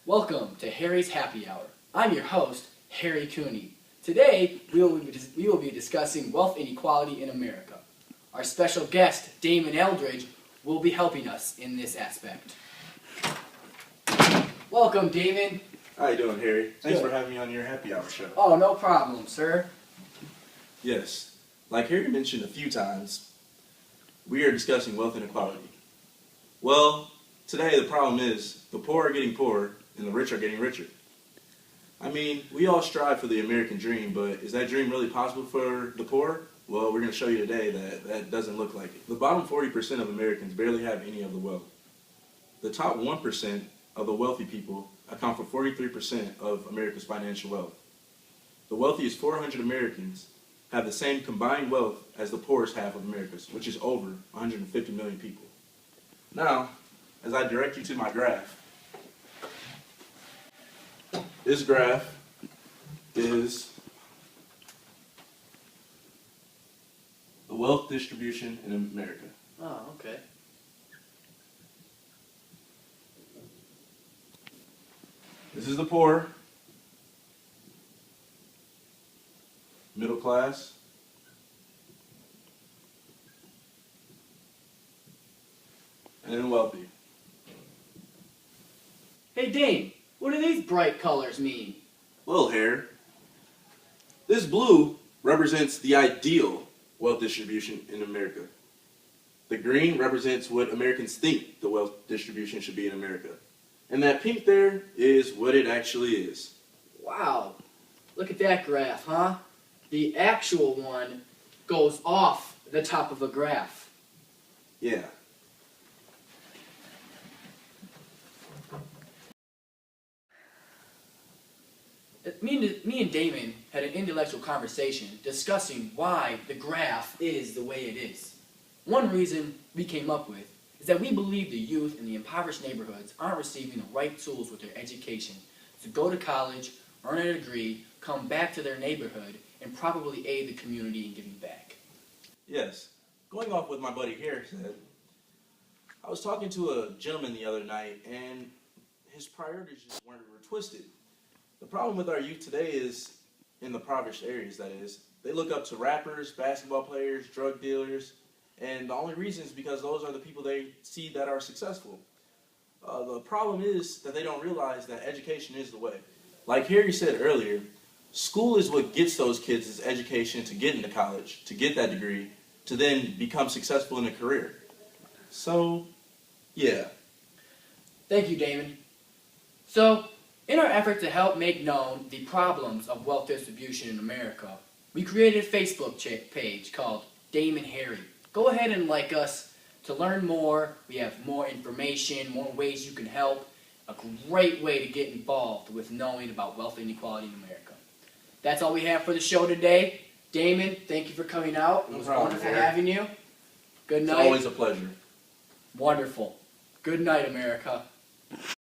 Welcome to Harry's Happy Hour. I'm your host, Harry Cooney. Today, we will be discussing wealth inequality in America. Our special guest, Damon Eldridge, will be helping us in this aspect. Welcome, Damon. How you doing, Harry? Thanks Good. for having me on your happy hour show. Oh, no problem, sir. Yes, like Harry mentioned a few times, we are discussing wealth inequality. Well, today the problem is the poor are getting poorer and the rich are getting richer. I mean, we all strive for the American dream, but is that dream really possible for the poor? Well, we're going to show you today that that doesn't look like it. The bottom 40% of Americans barely have any of the wealth. The top 1% of the wealthy people account for 43% of America's financial wealth. The wealthiest 400 Americans have the same combined wealth as the poorest half of America's, which is over 150 million people. Now, as I direct you to my graph, this graph is the wealth distribution in America. Oh, okay. This is the poor, middle class, and then wealthy. Hey, Dame, what do these bright colors mean? Little hair. This blue represents the ideal wealth distribution in America. The green represents what Americans think the wealth distribution should be in America. And that pink there is what it actually is. Wow, look at that graph, huh? The actual one goes off the top of a graph. Yeah. Me and Damon had an intellectual conversation discussing why the graph is the way it is. One reason we came up with is that we believe the youth in the impoverished neighborhoods aren't receiving the right tools with their education to go to college, earn a degree, come back to their neighborhood, and probably aid the community in giving back. Yes. Going off what my buddy here said, I was talking to a gentleman the other night, and his priorities just were twisted. The problem with our youth today is, in the impoverished areas that is, they look up to rappers, basketball players, drug dealers, and the only reason is because those are the people they see that are successful. The problem is that they don't realize that education is the way. Like Harry said earlier, school is what gets those kids this education to get into college, to get that degree, to then become successful in a career. So, yeah. Thank you, Damon. So, in our effort to help make known the problems of wealth distribution in America, we created a Facebook page called Damon Harry. Go ahead and like us to learn more. We have more information, more ways you can help. A great way to get involved with knowing about wealth inequality in America. That's all we have for the show today. Damon, thank you for coming out. It was wonderful having you. Good night. It's always a pleasure. Wonderful. Good night, America.